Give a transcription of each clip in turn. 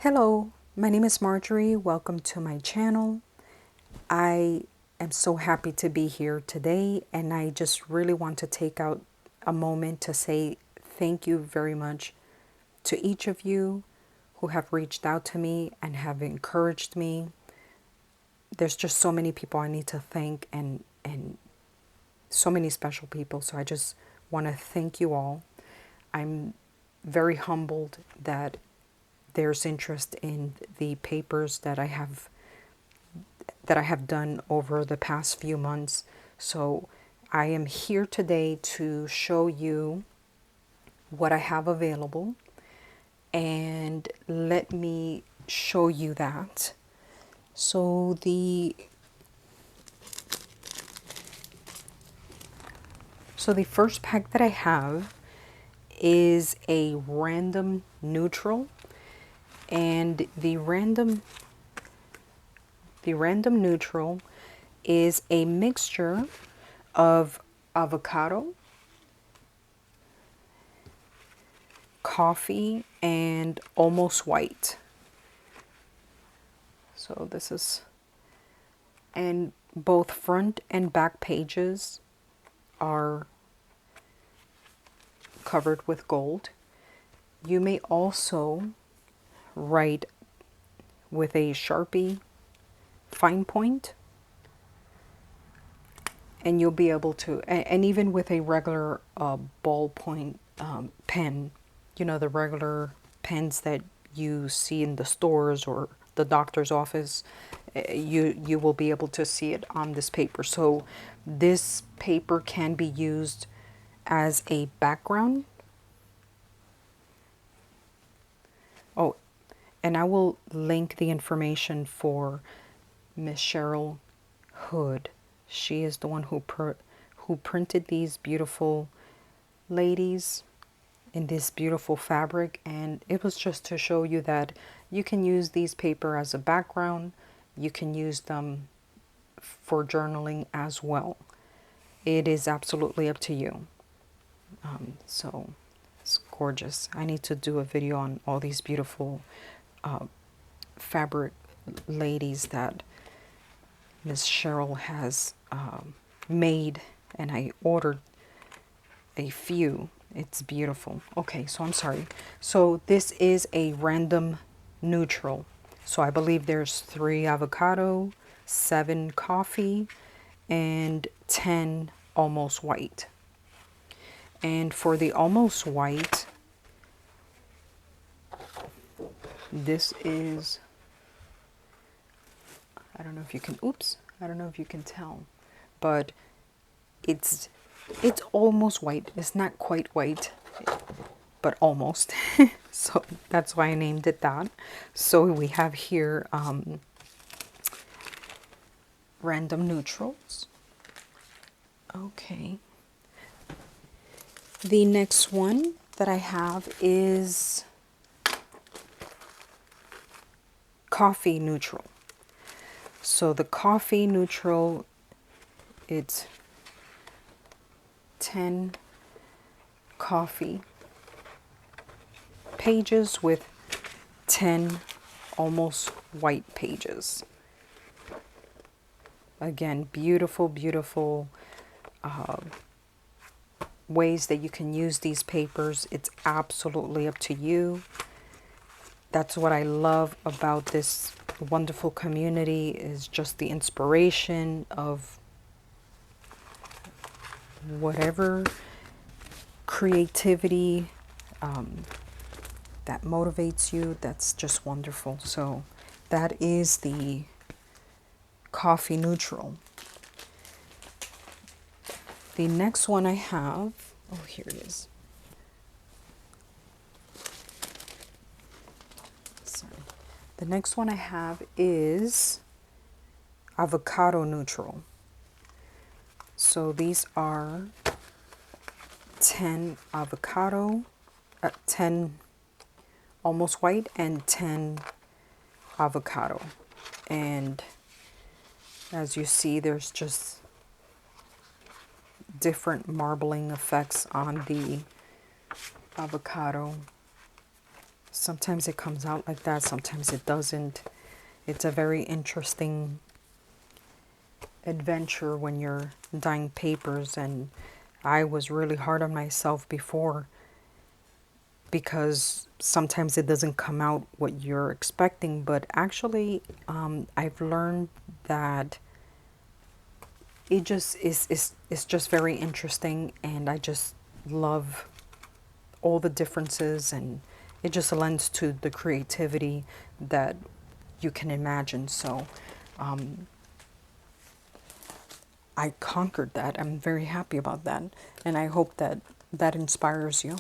Hello, my name is Marjorie. Welcome to my channel. I am so happy to be here today, and I just really want to take out a moment to say thank you very much to each of you who have reached out to me and have encouraged me. There's just so many people I need to thank and so many special people. So I just want to thank you all. I'm very humbled that there's interest in the papers that I have done over the past few months. So I am here today to show you what I have available, and let me show you that. So the first pack that I have is a random neutral, and the random neutral is a mixture of avocado, coffee, and almost white. So this is, and both front and back pages are covered with gold. You may also write with a Sharpie fine point, and you'll be able to, and even with a regular ballpoint pen, you know, the regular pens that you see in the stores or the doctor's office, you will be able to see it on this paper. So this paper can be used as a background. Oh, and I will link the information for Miss Sheryl Hood. She is the one who printed these beautiful ladies in this beautiful fabric, and it was just to show you that you can use these paper as a background. You can use them for journaling as well. It is absolutely up to you. So it's gorgeous. I need to do a video on all these beautiful fabric ladies that Miss Sheryl has made, and I ordered a few. It's beautiful. Okay, so I'm sorry. So this is a random neutral. So I believe there's 3 avocado, 7 coffee, and 10 almost white. And for the almost white, this is, I don't know if you can, I don't know if you can tell, but it's almost white. It's not quite white, but almost. So that's why I named it that. So we have here random neutrals. Okay. The next one that I have is coffee neutral. So the coffee neutral, it's 10 coffee pages with 10 almost white pages. Again, beautiful, beautiful ways that you can use these papers. It's absolutely up to you. That's what I love about this wonderful community, is just the inspiration of whatever creativity that motivates you. That's just wonderful. So that is the coffee neutral. The next one I have, oh, here it is. Sorry. The next one I have is avocado neutral. So these are 10 avocado, 10 almost white, and 10 avocado. And as you see, there's just different marbling effects on the avocado Sometimes it comes out like that, sometimes it doesn't. It's a very interesting adventure when you're dyeing papers, and I was really hard on myself before because sometimes it doesn't come out what you're expecting, but actually I've learned that it just it's just very interesting, and I just love all the differences, and it just lends to the creativity that you can imagine. So I conquered that. I'm very happy about that, and I hope that that inspires you.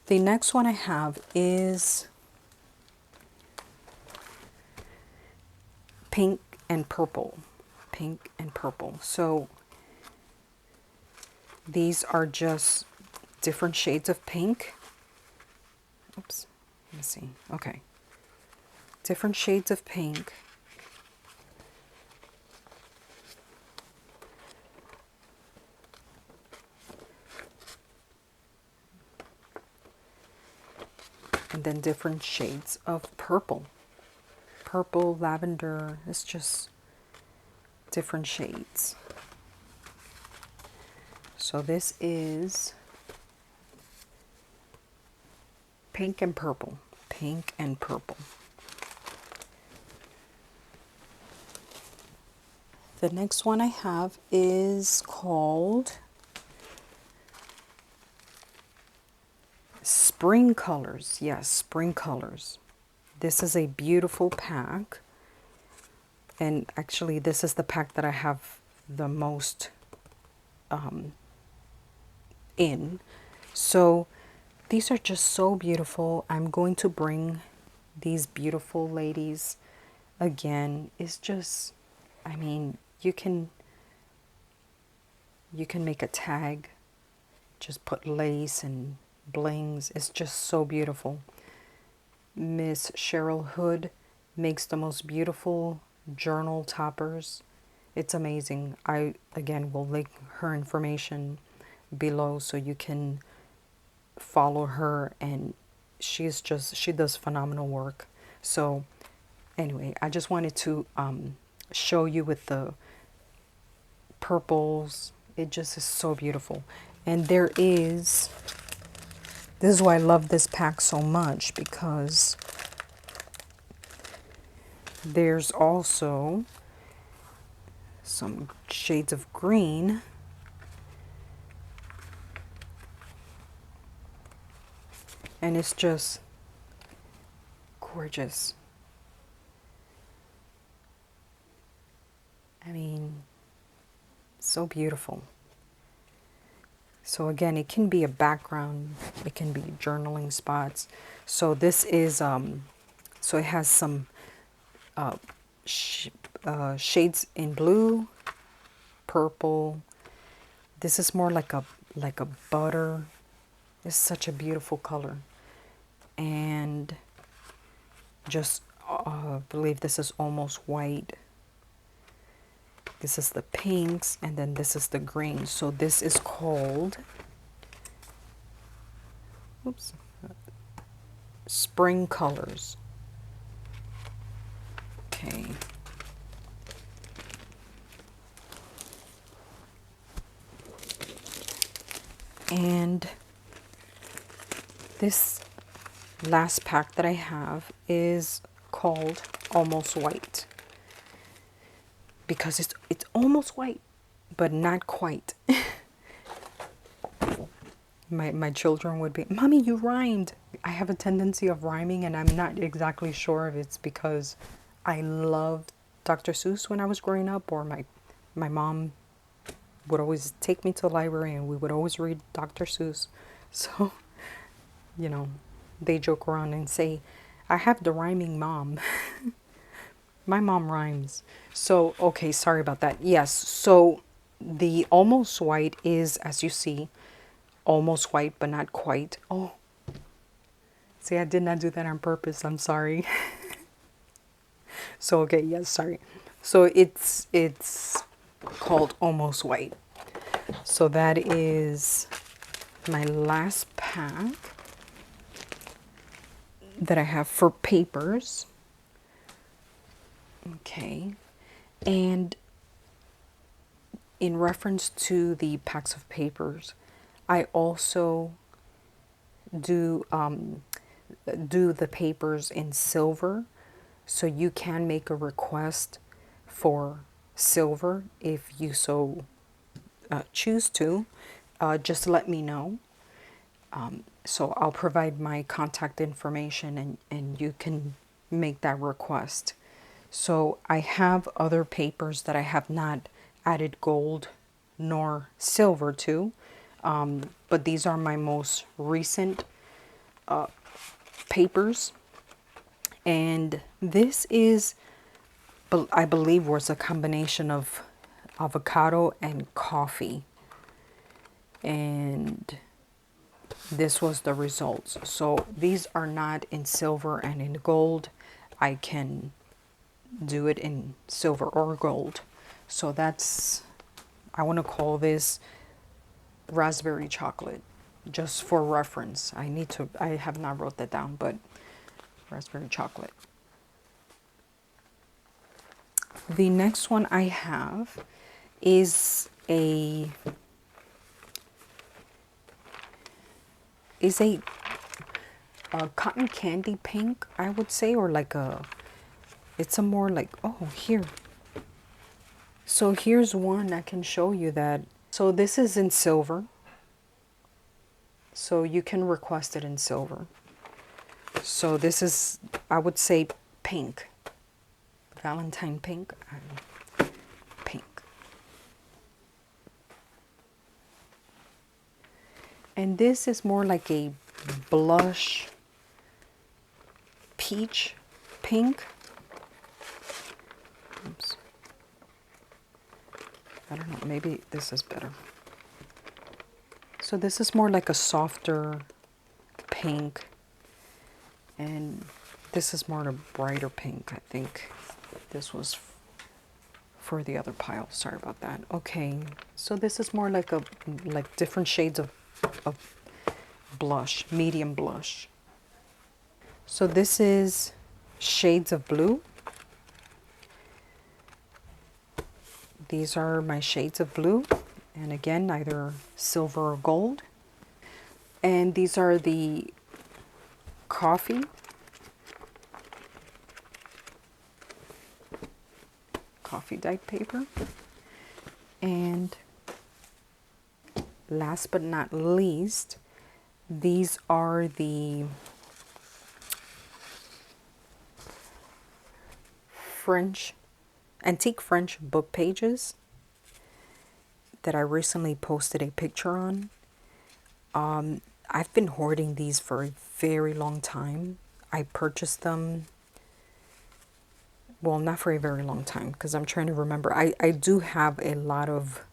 The next one I have is pink and purple. Pink and purple. So these are just different shades of pink. Oops, let me see. Okay. Different shades of pink. And then different shades of purple. Purple, lavender, it's just different shades. So this is pink and purple. Pink and purple. The next one I have is called Spring Colors. Yes, Spring Colors. This is a beautiful pack. And actually, this is the pack that I have the most in. So these are just so beautiful. I'm going to bring these beautiful ladies again. It's just, I mean, you can make a tag, just put lace and blings. It's just so beautiful. Miss Sheryl Hood makes the most beautiful journal toppers. It's amazing. I again will link her information below so you can follow her, and she does phenomenal work. So anyway, I just wanted to show you with the purples. It just is so beautiful. And this is why I love this pack so much, because there's also some shades of green. And it's just gorgeous. I mean, so beautiful. So again, it can be a background, it can be journaling spots. So this is, so it has some shades in blue, purple. This is more like a butter. It's such a beautiful color. And just I believe this is almost white. This is the pinks, and then this is the green. So this is called, oops, Spring Colors. Okay. And this last pack that I have is called Almost White, because it's almost white, but not quite. My children would be, Mommy, you rhymed. I have a tendency of rhyming, and I'm not exactly sure if it's because I loved Dr. Seuss when I was growing up, or my mom would always take me to the library and we would always read Dr. Seuss. So, you know, they joke around and say, I have the rhyming mom. My mom rhymes. So, okay, sorry about that. Yes, so the Almost White is, as you see, almost white, but not quite. Oh, see, I did not do that on purpose. I'm sorry. So, okay, yes, sorry. So it's called Almost White. So that is my last pack. that I have for papers. Okay. And in reference to the packs of papers, I also do do the papers in silver, so you can make a request for silver if you so choose to. Just let me know. So I'll provide my contact information, and you can make that request. So I have other papers that I have not added gold nor silver to, but these are my most recent papers. And this is, I believe, was a combination of avocado and coffee. And this was the results. So these are not in silver and in gold. I can do it in silver or gold. So that's, I want to call this raspberry chocolate, just for reference. I have not wrote that down, but raspberry chocolate. The next one I have is a cotton candy pink, I would say, or like it's a more like, oh, here. So here's one I can show you that. So this is in silver. So you can request it in silver. So this is, I would say, pink. Valentine pink and pink. And this is more like a blush peach pink. Oops. I don't know, maybe this is better. So this is more like a softer pink. And this is more a brighter pink, I think. This was for the other pile. Sorry about that. Okay, so this is more like different shades of blush, medium blush. So this is shades of blue. These are my shades of blue, and again, either silver or gold. And these are the coffee dyed paper. And last but not least, these are the antique French book pages that I recently posted a picture on. I've been hoarding these for a very long time. I purchased them, well, not for a very long time, because I'm trying to remember. I do have a lot of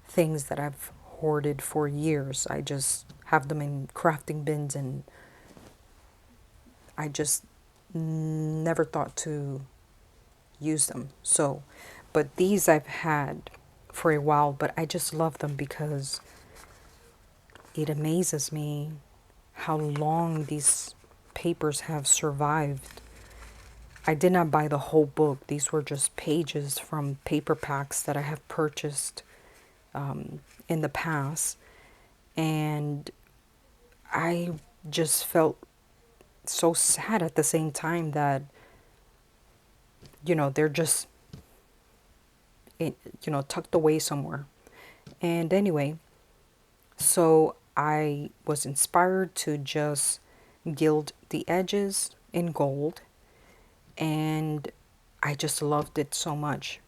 things that I've hoarded for years. I just have them in crafting bins, and I just never thought to use them. So, but these I've had for a while, but I just love them because it amazes me how long these papers have survived. I did not buy the whole book. These were just pages from paper packs that I have purchased in the past. And I just felt so sad at the same time that, you know, they're just, tucked away somewhere. And anyway, so I was inspired to just gild the edges in gold, and I just loved it so much.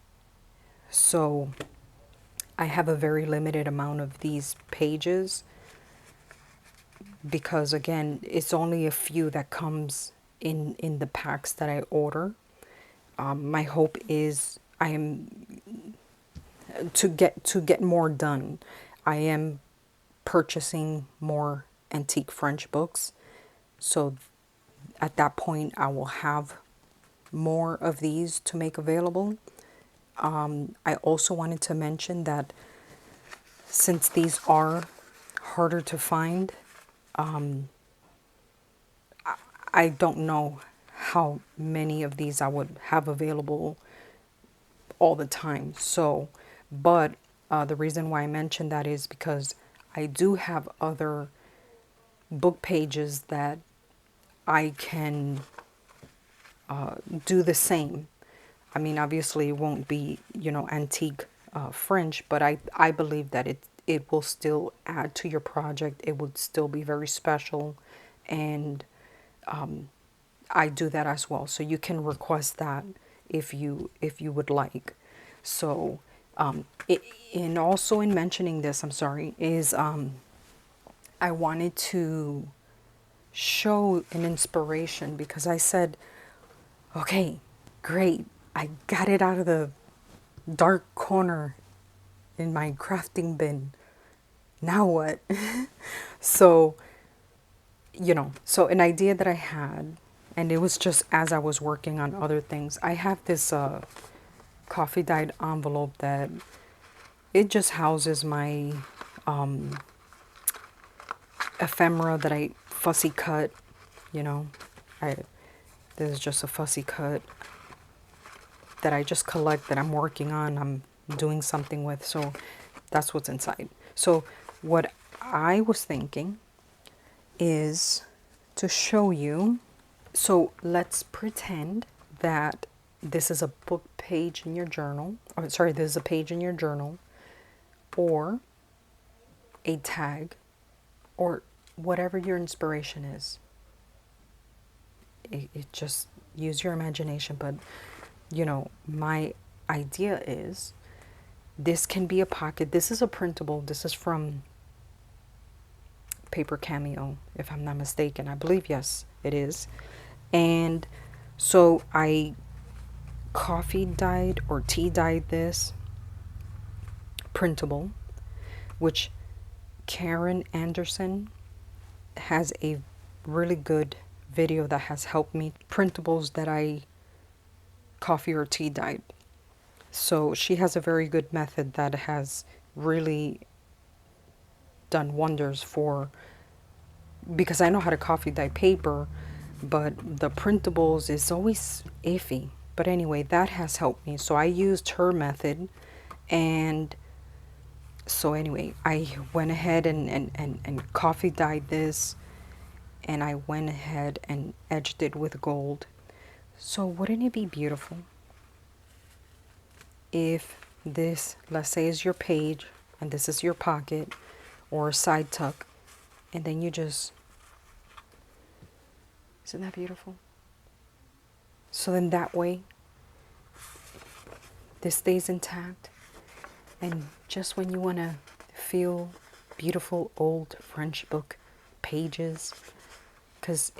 So I have a very limited amount of these pages because, again, it's only a few that comes in the packs that I order. My hope is I am to get more done. I am purchasing more antique French books, so at that point I will have more of these to make available. I also wanted to mention that since these are harder to find, I don't know how many of these I would have available all the time. So, but the reason why I mentioned that is because I do have other book pages that I can do the same. I mean, obviously it won't be, antique French, but I believe that it will still add to your project. It would still be very special, and I do that as well. So you can request that if you would like. So, and also in mentioning this, I'm sorry, is I wanted to show an inspiration because I said, okay, great, I got it out of the dark corner in my crafting bin. Now what? So, so an idea that I had, and it was just as I was working on other things. I have this coffee dyed envelope that it just houses my ephemera that I fussy cut, you know. I This is just a fussy cut that I just collect, that I'm working on, I'm doing something with. So that's what's inside. So what I was thinking is to show you. So let's pretend that this is a book page in your journal. Oh, sorry, this is a page in your journal, or a tag, or whatever your inspiration is. It just use your imagination. But my idea is this can be a pocket. This is a printable. This is from Paper Cameo, if I'm not mistaken. I believe, yes, it is. And so I coffee dyed or tea dyed this printable, which Karen Anderson has a really good video that has helped me printables that I coffee or tea dyed. So she has a very good method that has really done wonders for, because I know how to coffee dye paper, but the printables is always iffy. But anyway, that has helped me. So I used her method, and so anyway, I went ahead and coffee dyed this, and I went ahead and edged it with gold. So wouldn't it be beautiful if this, let's say, is your page and this is your pocket or a side tuck, and then you just, isn't that beautiful? So then that way this stays intact, and just when you want to feel beautiful old French book pages, because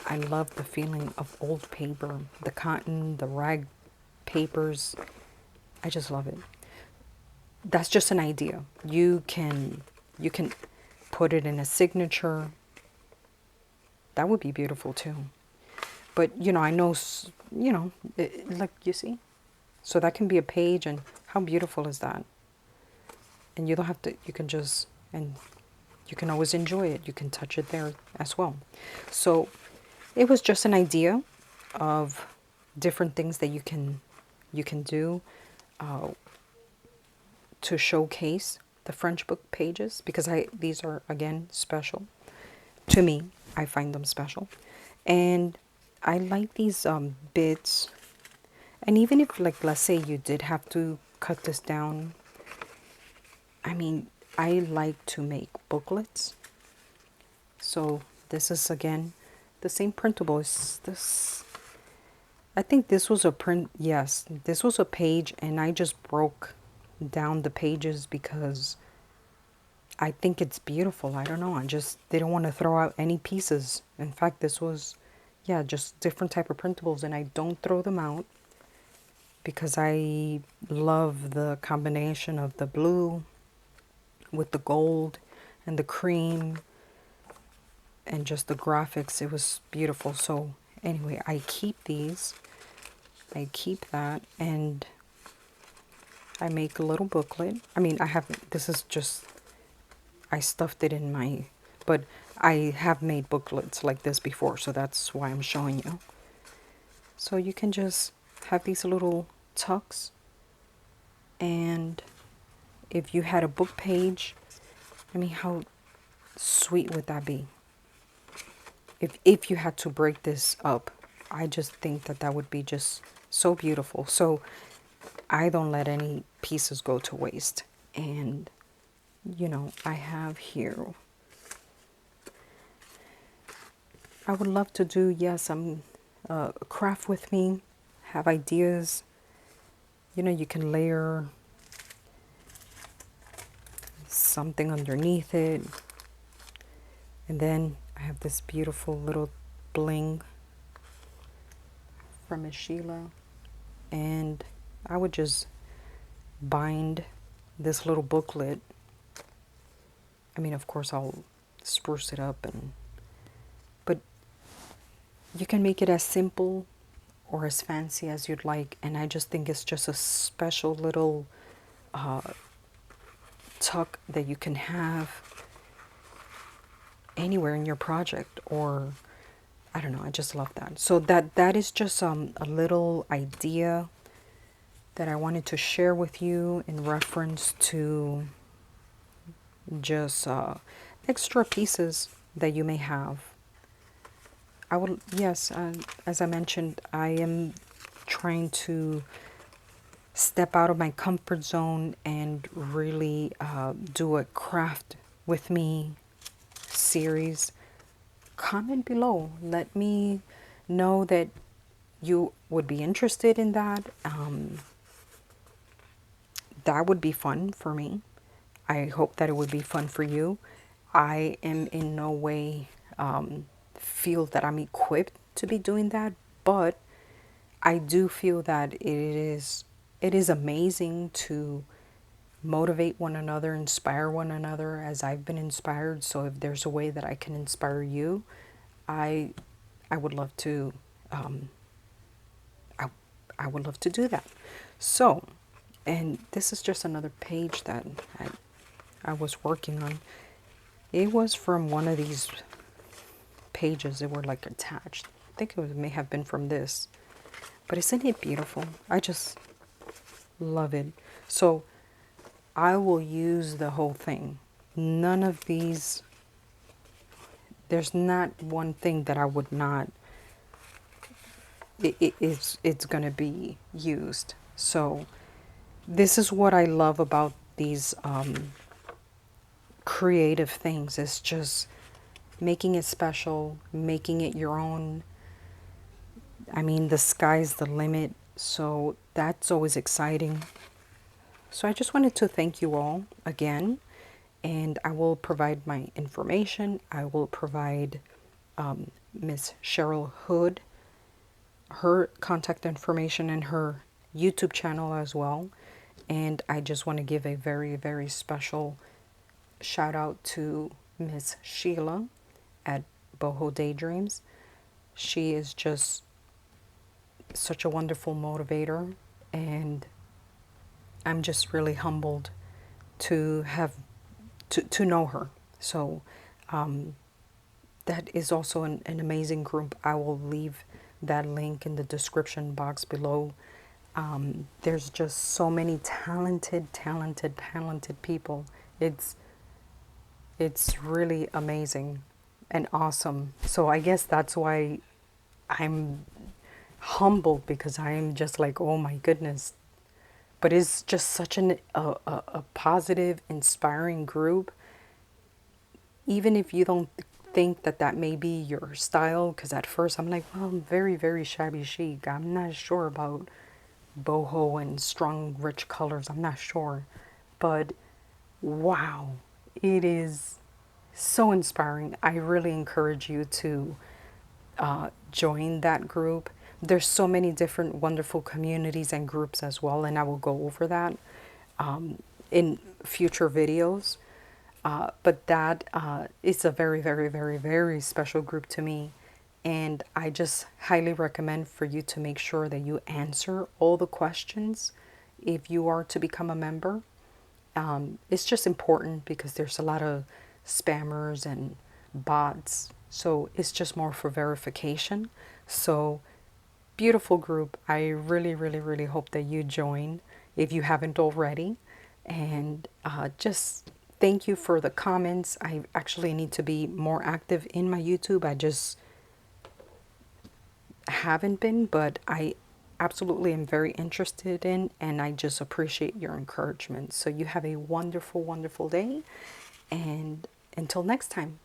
I love the feeling of old paper, the cotton, the rag papers. I just love it. That's just an idea. You can put it in a signature. That would be beautiful too. But I know, like, you see, so that can be a page, and how beautiful is that? And you don't have to, you can just, and you can always enjoy it. You can touch it there as well. So it was just an idea of different things that you can do to showcase the French book pages, because these are, again, special to me. I find them special, and I like these bits. And even if, like, let's say you did have to cut this down, I mean, I like to make booklets. So this is, again, the same printable. Is this, I think this was a print. Yes, this was a page, and I just broke down the pages because I think it's beautiful. I don't know. I just didn't want to throw out any pieces. In fact, this was, yeah, just different type of printables, and I don't throw them out because I love the combination of the blue with the gold and the cream and just the graphics. It was beautiful. So anyway, I keep these. I keep that, and I make a little booklet. I mean, I haven't, this is just, I stuffed it in my, but I have made booklets like this before, so that's why I'm showing you. So you can just have these little tucks, and if you had a book page, I mean, how sweet would that be? If you had to break this up, I just think that that would be just so beautiful. So I don't let any pieces go to waste. And, you know, I have here, I would love to do, yes, some craft with me, have ideas. You know, you can layer something underneath it. And then I have this beautiful little bling from Miss Sheila. And I would just bind this little booklet. I mean, of course, I'll spruce it up, but you can make it as simple or as fancy as you'd like. And I just think it's just a special little tuck that you can have anywhere in your project, or I don't know, I just love that. So that is just a little idea that I wanted to share with you in reference to just extra pieces that you may have. I will, yes, as I mentioned, I am trying to step out of my comfort zone and really do a craft with me series. Comment below. Let me know that you would be interested in that. That would be fun for me. I hope that it would be fun for you. I am in no way feel that I'm equipped to be doing that, but I do feel that it is amazing to motivate one another, inspire one another as I've been inspired. So if there's a way that I can inspire you, I would love to I would love to do that. So, and this is just another page that I was working on. It was from one of these pages that were like attached. I think it may have been from this. But isn't it beautiful? I just love it. So I will use the whole thing. None of these, there's not one thing that I would not, it's going to be used. So this is what I love about these creative things. It's just making it special, making it your own. I mean, the sky's the limit. So that's always exciting. So I just wanted to thank you all again. And I will provide my information. I will provide Miss Sheryl Hood, her contact information, and her YouTube channel as well. And I just want to give a very, very special shout out to Miss Sheila at Boho Daydreams. She is just such a wonderful motivator, and I'm just really humbled to have to know her. So that is also an amazing group. I will leave that link in the description box below. There's just so many talented people. It's really amazing and awesome. So I guess that's why I'm humbled, because I am just like, oh my goodness. But it's just such a positive, inspiring group. Even if you don't think that that may be your style, because at first I'm like, well, I'm very, very shabby chic. I'm not sure about boho and strong, rich colors. I'm not sure. But wow, it is so inspiring. I really encourage you to join that group. There's so many different wonderful communities and groups as well, and I will go over that in future videos. But that is a very, very, very, very special group to me. And I just highly recommend for you to make sure that you answer all the questions if you are to become a member. It's just important because there's a lot of spammers and bots. So it's just more for verification. So beautiful group. I really, really, really hope that you join if you haven't already. And just thank you for the comments. I actually need to be more active in my YouTube. I just haven't been, but I absolutely am very interested in, and I just appreciate your encouragement. So you have a wonderful, wonderful day, and until next time.